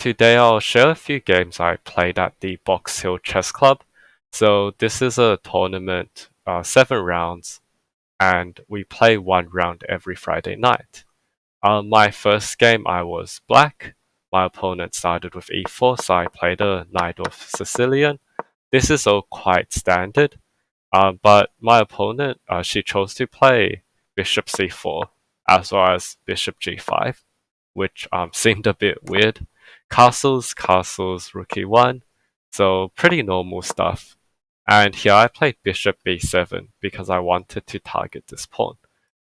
today I'll share a few games I played at the Box Hill Chess Club. So this is a tournament, 7 rounds, and we play 1 round every Friday night. My first game I was black. My opponent started with e4, so I played a knight of Sicilian. This is all quite standard, but my opponent, she chose to play bishop c4 as well as bishop g5, which seemed a bit weird. Castles, castles, rook e1, so pretty normal stuff. And here I played bishop b7 because I wanted to target this pawn.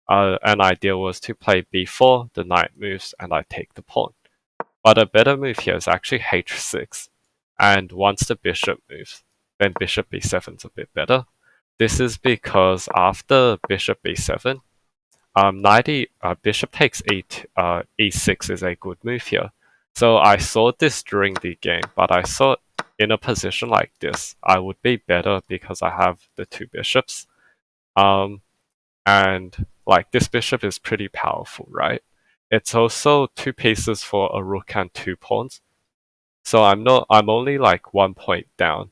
An idea was to play b4, the knight moves, and I take the pawn. But a better move here is actually h6. And once the bishop moves, then bishop b7 is a bit better. This is because after bishop b7, bishop takes e6 is a good move here. So I saw this during the game, but I thought in a position like this, I would be better because I have the two bishops. And like this bishop is pretty powerful, right? It's also two pieces for a rook and two pawns. So I'm only like 1 point down,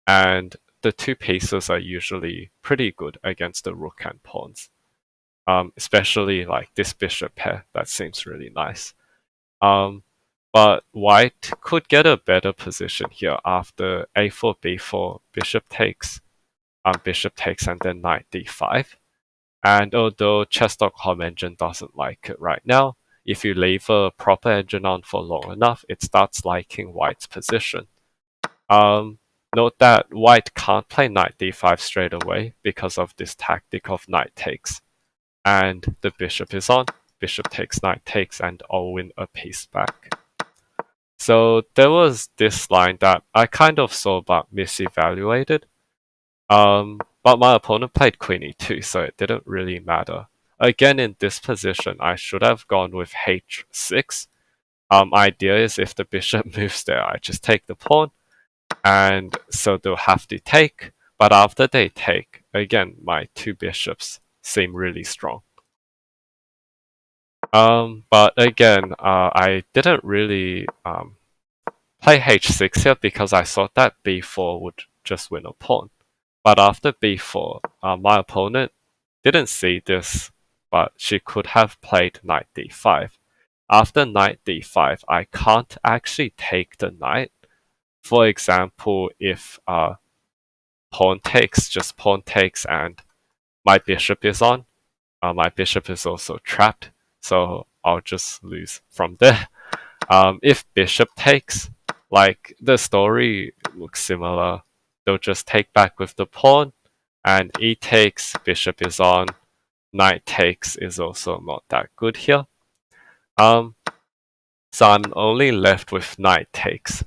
and the two pieces are usually pretty good against the rook and pawns. Especially like this bishop pair, that seems really nice. But white could get a better position here after a4, b4, bishop takes, and then knight d5. And although chess.com engine doesn't like it right now, if you leave a proper engine on for long enough, it starts liking white's position. Note that white can't play knight d5 straight away because of this tactic of knight takes. And the bishop is on, bishop takes, knight takes, and I'll win a piece back. So there was this line that I kind of saw but misevaluated. But my opponent played queen e2, so it didn't really matter. Again, in this position, I should have gone with h6. Idea is if the bishop moves there, I just take the pawn, and so they'll have to take. But after they take, again, my two bishops seem really strong. But again, I didn't really play h6 here because I thought that b4 would just win a pawn. But after b4, my opponent didn't see this, but she could have played knight d5. After knight d5, I can't actually take the knight. For example, if pawn takes, just pawn takes, and my bishop is on, my bishop is also trapped, so I'll just lose from there. If bishop takes, like the story looks similar, they'll just take back with the pawn, and e takes, bishop is on, knight takes is also not that good here. So I'm only left with knight takes.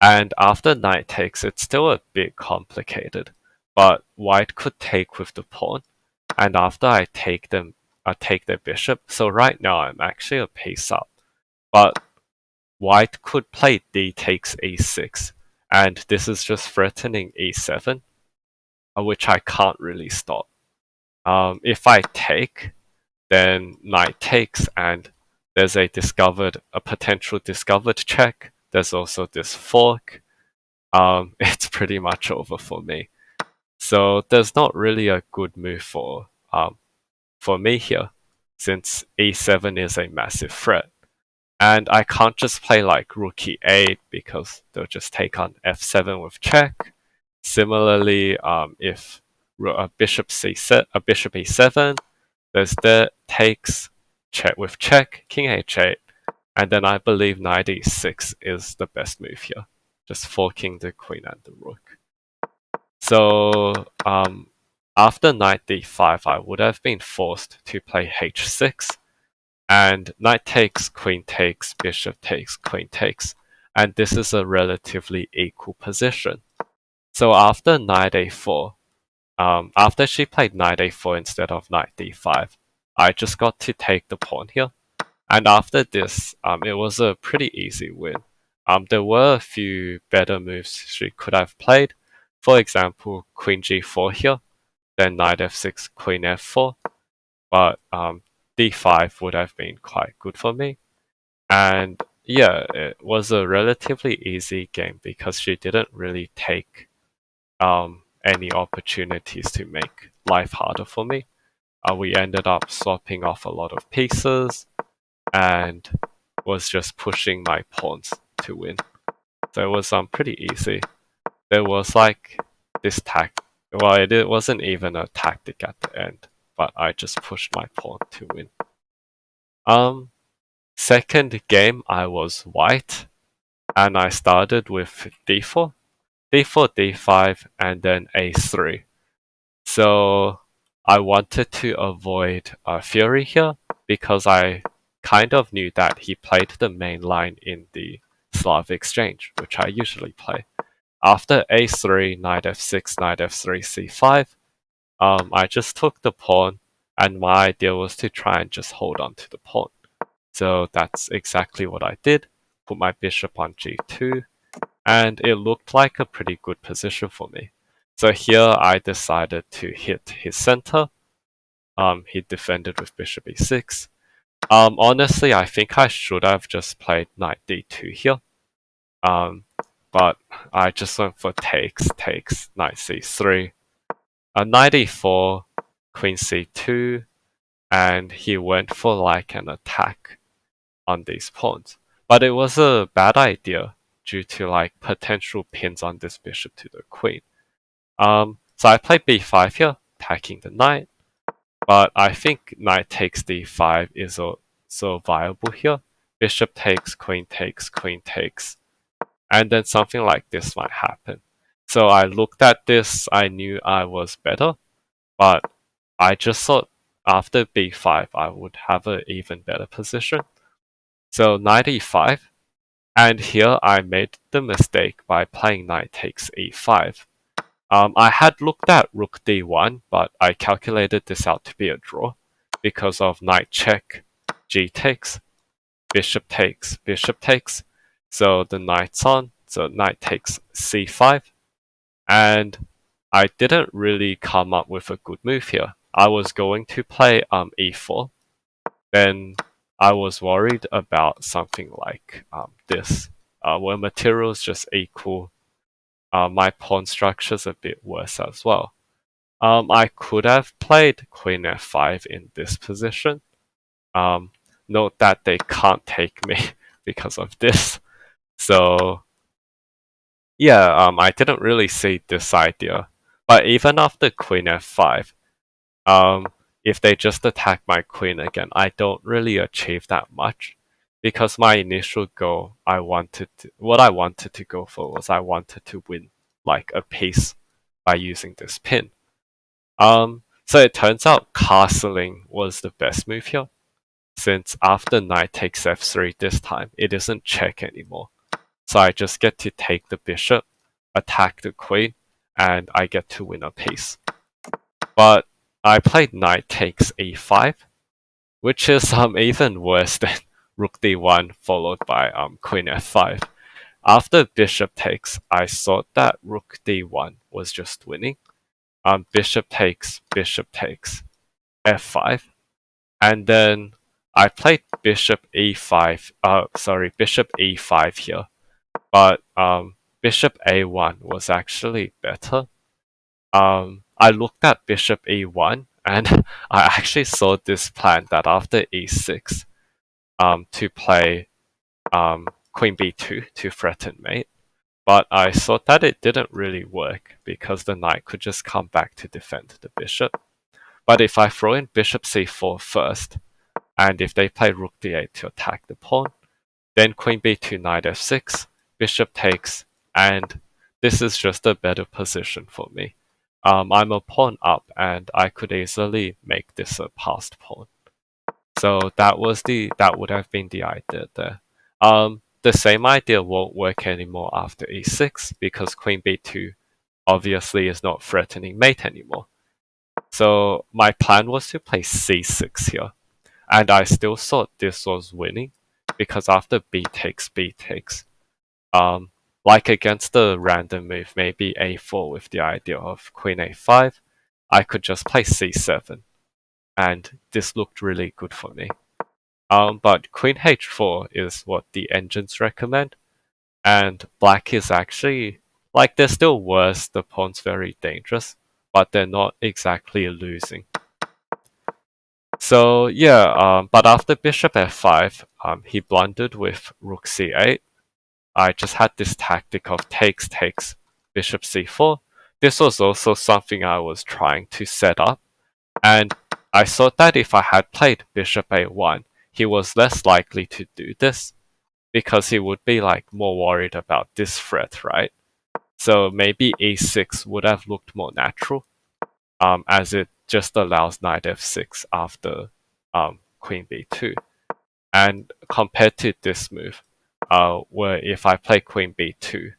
And after knight takes, it's still a bit complicated. But white could take with the pawn, and after I take them, I take their bishop. So right now I'm actually a piece up. But white could play d takes e6, and this is just threatening e7, which I can't really stop. If I take, then knight takes, and there's a potential discovered check. There's also this fork. It's pretty much over for me. So there's not really a good move for me here, since e7 is a massive threat. And I can't just play like rook e8 because they'll just take on f7 with check. Similarly, if a bishop e7, there's the takes, check with check, king h8, and then I believe knight e6 is the best move here, just forking the queen and the rook. So after knight d5, I would have been forced to play h6, and knight takes, queen takes, bishop takes, queen takes, and this is a relatively equal position. So after knight a4, after she played knight a4 instead of knight d5, I just got to take the pawn here. And after this, it was a pretty easy win. There were a few better moves she could have played. For example, queen g4 here, then knight f6, queen f4. But d5 would have been quite good for me. And yeah, it was a relatively easy game because she didn't really take any opportunities to make life harder for me. We ended up swapping off a lot of pieces and was just pushing my pawns to win. So it was pretty easy. There was like this well, it wasn't even a tactic at the end, but I just pushed my pawn to win. Um, Second game I was white, and I started with d4, d4, d5, and then a3. So I wanted to avoid Fury here because I kind of knew that he played the main line in the Slav exchange, which I usually play. After a3, knight f6, knight f3, c5, I just took the pawn, and my idea was to try and just hold on to the pawn. So that's exactly what I did. Put my bishop on g2, and it looked like a pretty good position for me. So here I decided to hit his center. He defended with bishop e6. Honestly, I think I should have just played knight d2 here. Um, but I just went for takes, knight c3, knight e4, queen c2, and he went for like an attack on these pawns. But it was a bad idea due to like potential pins on this bishop to the queen. So I played b5 here, attacking the knight, but I think knight takes d5 is also viable here. Bishop takes, queen takes, and then something like this might happen. So I looked at this, I knew I was better, but I just thought after b5 I would have an even better position. So knight e5, and here I made the mistake by playing knight takes e5. I had looked at rook d1, but I calculated this out to be a draw because of knight check, g takes, bishop takes. So the knight's on, so knight takes c5, and I didn't really come up with a good move here. I was going to play e4, then I was worried about something like this, where materials just equal. My pawn structure's a bit worse as well. I could have played queen f5 in this position. Um, Note that they can't take me because of this. So yeah, I didn't really see this idea. But even after queen f5, um, if they just attack my queen again, I don't really achieve that much. Because my initial goal, what I wanted to go for was I wanted to win like a piece by using this pin. So it turns out castling was the best move here, since after knight takes f3 this time, it isn't check anymore. So I just get to take the bishop, attack the queen, and I get to win a piece. But I played knight takes e5, which is even worse than rook d1 followed by queen f5. After bishop takes, I thought that rook d1 was just winning. Bishop takes, f5, and then I played bishop e5. Bishop e5 here, but bishop a1 was actually better. I looked at bishop e1, and I actually saw this plan that after e6, to play queen b2 to threaten mate. But I thought that it didn't really work because the knight could just come back to defend the bishop. But if I throw in bishop c4 first, and if they play rook d8 to attack the pawn, then queen b2, knight f6, bishop takes, and this is just a better position for me. I'm a pawn up, and I could easily make this a passed pawn. So that would have been the idea there. The same idea won't work anymore after e6 because queen b2 obviously is not threatening mate anymore. So my plan was to play c6 here, and I still thought this was winning because after b takes, um, like against the random move, maybe a4 with the idea of queen a5, I could just play c7, and this looked really good for me. But queen h4 is what the engines recommend, and black is actually, like, they're still worse, the pawn's very dangerous, but they're not exactly losing. So yeah, but after bishop f5, he blundered with rook c8. I just had this tactic of takes, takes, bishop c4. This was also something I was trying to set up, and I thought that if I had played bishop a1, he was less likely to do this, because he would be like more worried about this threat, right? So maybe a6 would have looked more natural, as it just allows knight f6 after queen b2. And compared to this move, where if I play queen b2,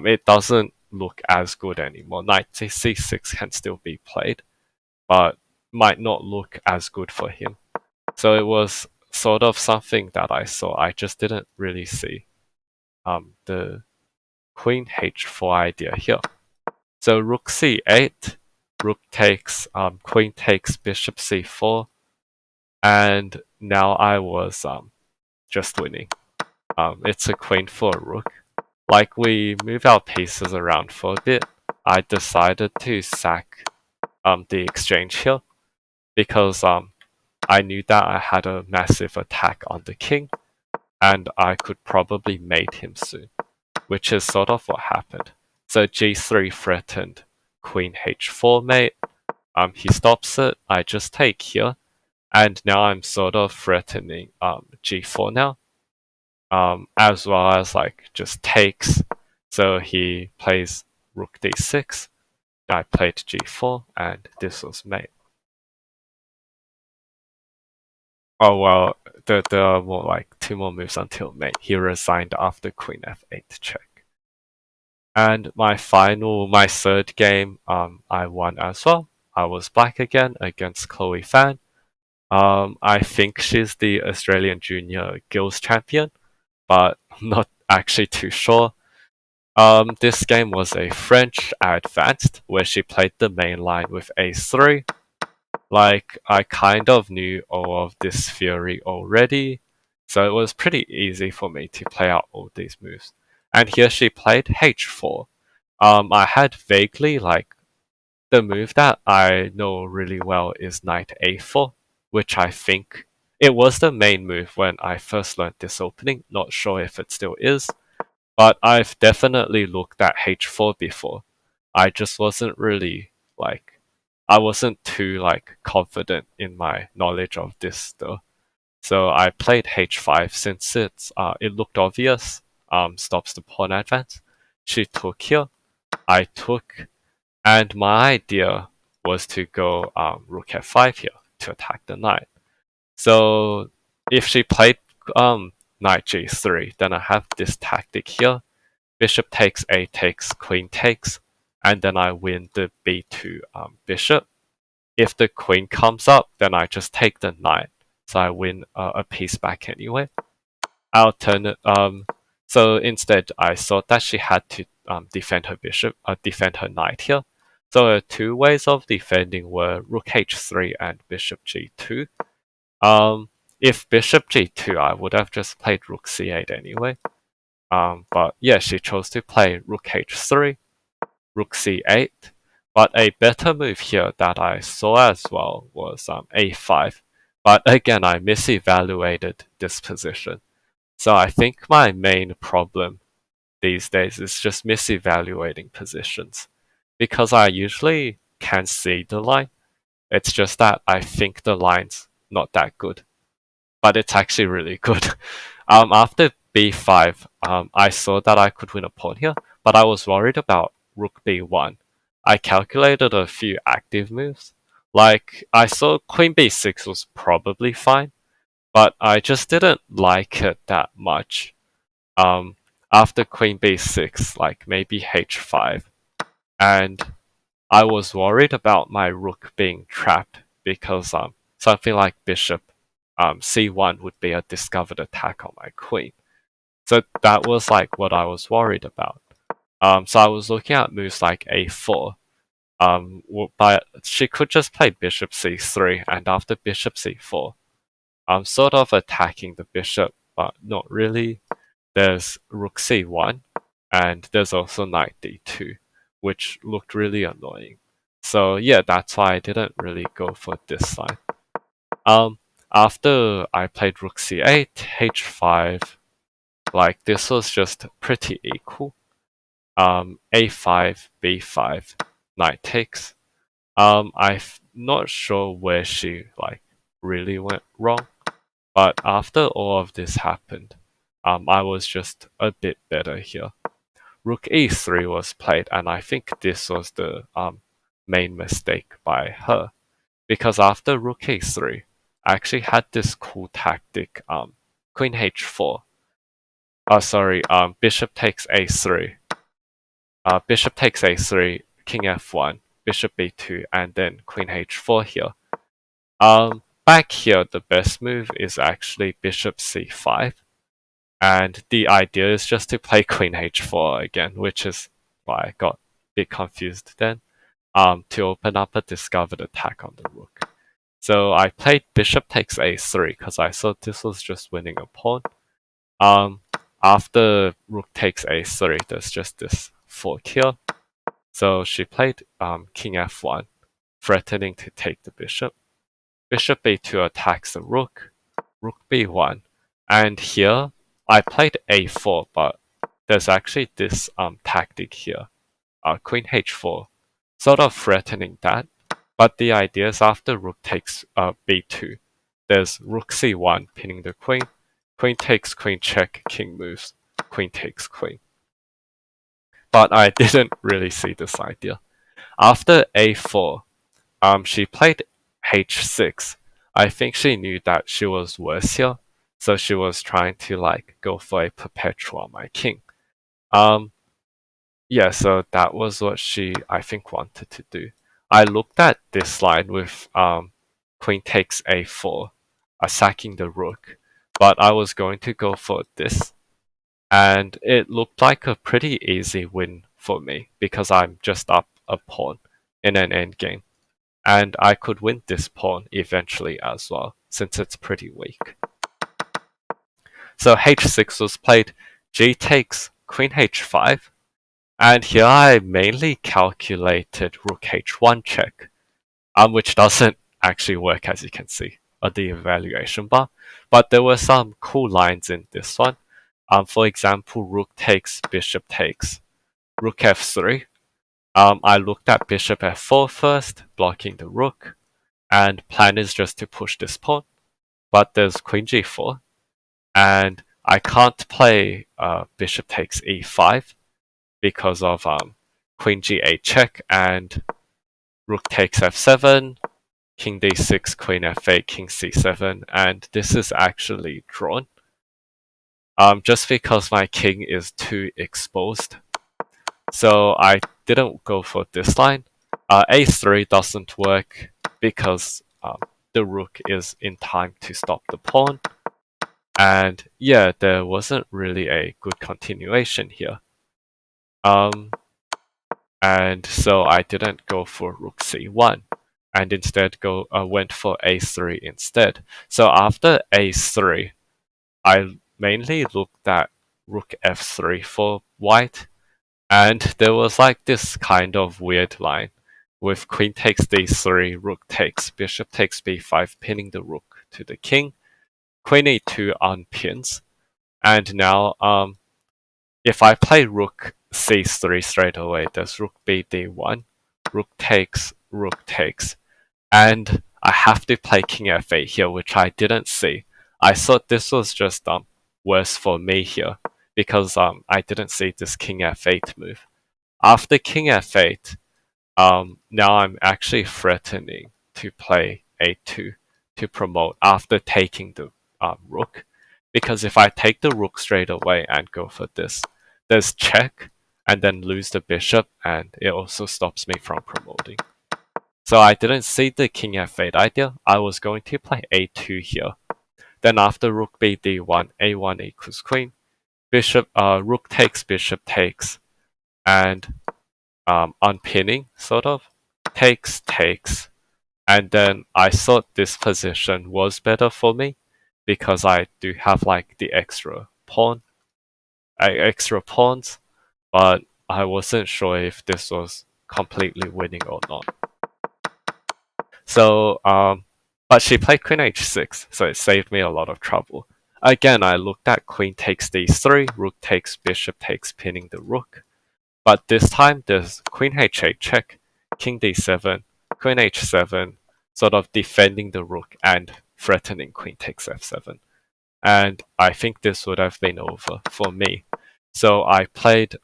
it doesn't look as good anymore. Knight c6 can still be played, but might not look as good for him. So it was sort of something that I saw. I just didn't really see the queen h4 idea here. So rook c8, rook takes, queen takes, bishop c4, and now I was just winning. It's a queen for a rook. Like, we move our pieces around for a bit. I decided to sack the exchange here because I knew that I had a massive attack on the king, and I could probably mate him soon, which is sort of what happened. So g3 threatened queen h4 mate. He stops it. I just take here, and now I'm sort of threatening g4 now, as well as like just takes. So he plays rook d6. I played g4, and this was mate. Oh well, there are more like 2 more moves until mate. He resigned after queen f8 check. And my third game, I won as well. I was black again against Chloe Fan. I think she's the Australian Junior Guilds champion, but I'm not actually too sure. This game was a French advanced, where she played the main line with a3. Like, I kind of knew all of this theory already, so it was pretty easy for me to play out all these moves. And here she played h4. I had vaguely, like, the move that I know really well is knight a4, which I think it was the main move when I first learned this opening. Not sure if it still is, but I've definitely looked at h4 before. I just wasn't really like, I wasn't too like confident in my knowledge of this though. So I played h5 since it looked obvious. Stops the pawn advance. She took here. I took, and my idea was to go rook f5 here to attack the knight. So if she played knight g3, then I have this tactic here. Bishop takes, a takes, queen takes, and then I win the b2 bishop. If the queen comes up, then I just take the knight, so I win a piece back anyway. So instead, I thought that she had to defend her bishop, defend her knight here. So the 2 ways of defending were rook h3 and bishop g2. If bishop g2, I would have just played rook c8 anyway. But yeah, she chose to play rook h3, rook c8. But a better move here that I saw as well was a5. But again, I misevaluated this position. So I think my main problem these days is just misevaluating positions. Because I usually can see the line. It's just that I think the line's not that good. But it's actually really good. After b5, I saw that I could win a pawn here, but I was worried about rook b1. I calculated a few active moves. Like, I saw queen b6 was probably fine, but I just didn't like it that much. After queen b6, like maybe h5, and I was worried about my rook being trapped because something like bishop c1 would be a discovered attack on my queen. So that was like what I was worried about. So I was looking at moves like a4. But she could just play bishop c3, and after bishop c4, I'm sort of attacking the bishop, but not really. There's rook c1, and there's also knight d2, which looked really annoying. So yeah, that's why I didn't really go for this side. Um, After I played rook c8, h5, like this was just pretty equal. A5, b5, knight takes. I'm not sure where she like really went wrong, but after all of this happened, I was just a bit better here. Rook e3 was played, and I think this was the main mistake by her, because after rook e3, I actually had this cool tactic, queen h4. Oh, sorry, bishop takes a3. Bishop takes a3, king f1, bishop b2, and then queen h4 here. Back here, the best move is actually bishop c5, and the idea is just to play queen h4 again, which is why I got a bit confused then, to open up a discovered attack on the rook. So I played bishop takes a3 because I thought this was just winning a pawn. After rook takes a3, there's just this fork here. So she played king f1, threatening to take the bishop. Bishop a2 attacks the rook, rook b1, and here I played a4, but there's actually this tactic here, queen h4, sort of threatening that. But the idea is after rook takes b2, there's rook c1 pinning the queen, queen takes queen check, king moves, queen takes queen. But I didn't really see this idea. After a4, she played h6. I think she knew that she was worse here, so she was trying to like go for a perpetual on my king. Um, yeah, so that was what she I think wanted to do. I looked at this line with queen takes a4, sacking the rook, but I was going to go for this, and it looked like a pretty easy win for me because I'm just up a pawn in an endgame. And I could win this pawn eventually as well, since it's pretty weak. So h6 was played, g takes, queen h5, and here I mainly calculated rook h1 check, which doesn't actually work as you can see on the evaluation bar, but there were some cool lines in this one. For example, rook takes, bishop takes, rook f3. I looked at bishop f4 first, blocking the rook, and plan is just to push this pawn, but there's queen g4, and I can't play bishop takes e5 because of queen g8 check and rook takes f7, king d6, queen f8, king c7, and this is actually drawn. Just because my king is too exposed. So I didn't go for this line. A3 doesn't work because the rook is in time to stop the pawn. And yeah, there wasn't really a good continuation here. And so I didn't go for rook c1 and instead went for a3 instead. So after a3, I mainly looked at rook f3 for white, and there was like this kind of weird line with queen takes d3, rook takes, bishop takes b5, pinning the rook to the king, queen e2 unpins, and now if I play rook c3 straight away, there's rook b d1, rook takes, and I have to play king f8 here, which I didn't see. I thought this was just worse for me here because I didn't see this king f8 move. After king f8, now I'm actually threatening to play a2 to promote after taking the rook, because if I take the rook straight away and go for this, there's check and then lose the bishop, and it also stops me from promoting. So I didn't see the king f8 idea. I was going to play a2 here. Then after rook b d1, a1 equals queen, rook takes, bishop takes, and unpinning, sort of, takes, and then I thought this position was better for me because I do have like the extra pawns, but I wasn't sure if this was completely winning or not. So, but she played queen h6, so it saved me a lot of trouble. Again, I looked at queen takes d3, rook takes, bishop takes, pinning the rook. But this time, there's queen h8 check, king d7, queen h7, sort of defending the rook and threatening queen takes f7. And I think this would have been over for me. So I played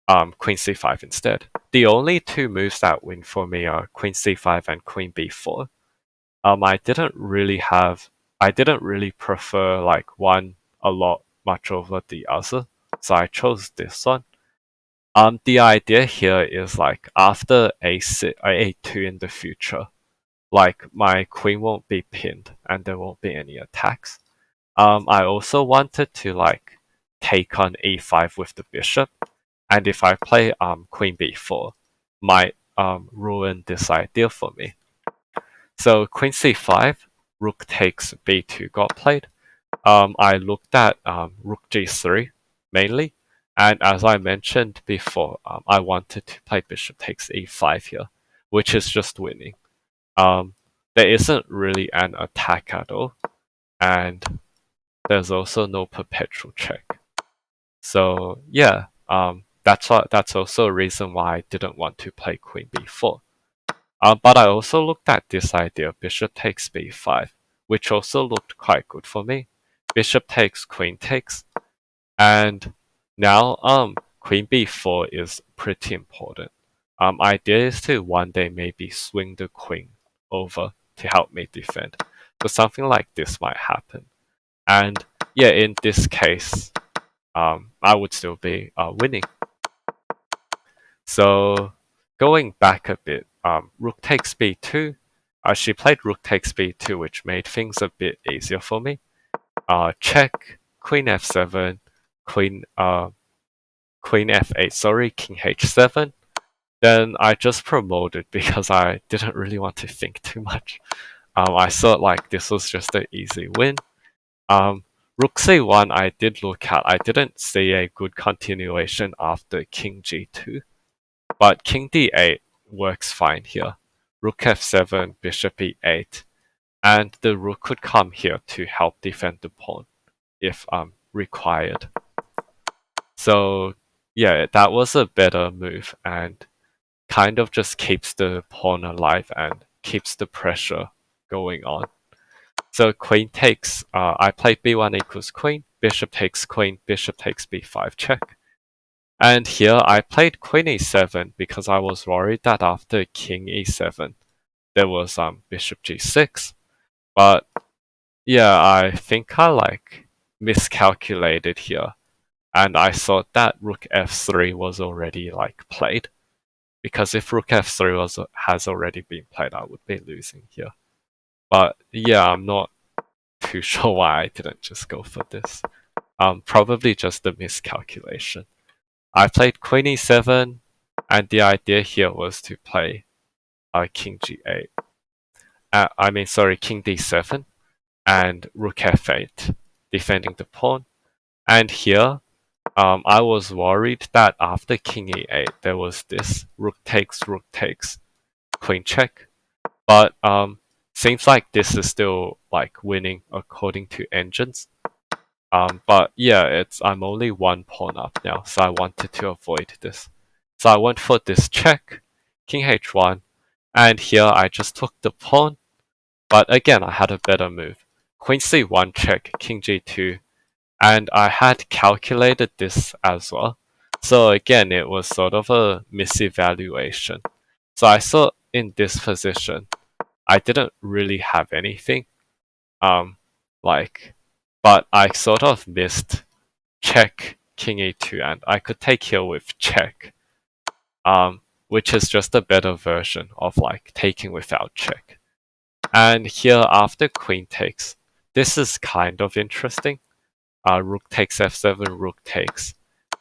queen c5 instead. The only two moves that win for me are queen c5 and queen b4. I didn't really prefer like one a lot much over the other, so I chose this one. The idea here is like after a2 in the future, like my queen won't be pinned and there won't be any attacks. I also wanted to like take on e5 with the bishop, and if I play queen b4, might ruin this idea for me. So queen c5, rook takes b2 got played. I looked at rook g3 mainly, and as I mentioned before, I wanted to play bishop takes e5 here, which is just winning. There isn't really an attack at all, and there's also no perpetual check. So yeah, that's also a reason why I didn't want to play queen b4. But I also looked at this idea, bishop takes b5, which also looked quite good for me. Bishop takes, queen takes, and now queen b4 is pretty important. Idea is to one day maybe swing the queen over to help me defend. So something like this might happen. And yeah, in this case, I would still be winning. So going back a bit, rook takes b2. She played rook takes b2, which made things a bit easier for me. Check, queen f7, queen f8, sorry, king h7. Then I just promoted because I didn't really want to think too much. I thought like this was just an easy win. Rook c1 I did look at. I didn't see a good continuation after king g2. But king d8 works fine here. Rook f7, bishop e8. And the rook could come here to help defend the pawn if required. So yeah, that was a better move and kind of just keeps the pawn alive and keeps the pressure going on. So queen takes, I played b1 equals queen, bishop takes queen, bishop takes b5 check. And here I played queen e7 because I was worried that after king e7 there was bishop g6. But yeah, I think I like miscalculated here. And I thought that rook f3 was already like played. Because if rook f3 has already been played, I would be losing here. But yeah, I'm not too sure why I didn't just go for this. Probably just a miscalculation. I played queen e7, and the idea here was to play king g8. King d7 and rook f8, defending the pawn. And here, I was worried that after king e8, there was this rook takes, queen check. But seems like this is still like winning according to engines. But yeah, I'm only one pawn up now, so I wanted to avoid this. So I went for this check, king h1, and here I just took the pawn. But again, I had a better move. Queen c1 check, king g2, and I had calculated this as well. So again, it was sort of a misevaluation. So I thought in this position, I didn't really have anything. But I sort of missed check king e2, and I could take here with check, which is just a better version of like taking without check. And here after queen takes, this is kind of interesting. Rook takes f7, rook takes,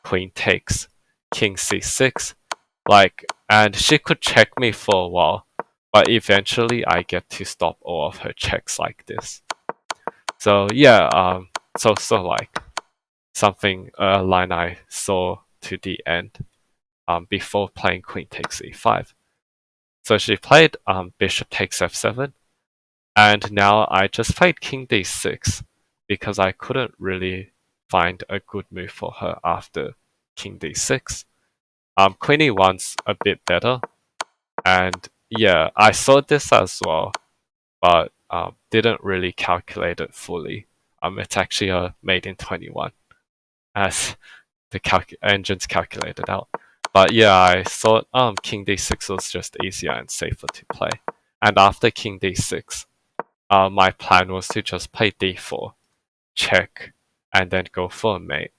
queen takes, king c6, and she could check me for a while, but eventually I get to stop all of her checks like this. So yeah, so like something a line I saw to the end before playing queen takes e5. So she played bishop takes f7, and now I just played king d6 because I couldn't really find a good move for her after king d6. Queen e1's a bit better, and yeah, I saw this as well, but didn't really calculate it fully. It's actually a made in 21 as the engine's calculated out. But yeah, I thought king d6 was just easier and safer to play. And after king d6, my plan was to just play d4, check, and then go for a mate,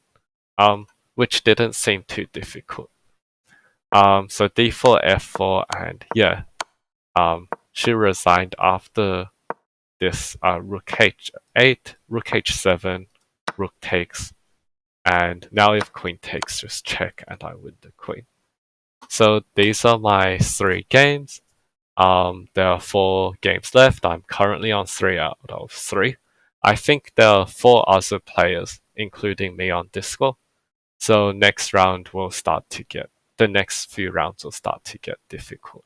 which didn't seem too difficult. So d4, f4, and yeah, she resigned after this rook h8, rook h7, rook takes, and now if queen takes, just check and I win the queen. So these are my 3 games. There are 4 games left. I'm currently on 3 out of 3. I think there are 4 other players, including me on Discord. So the next few rounds will start to get difficult.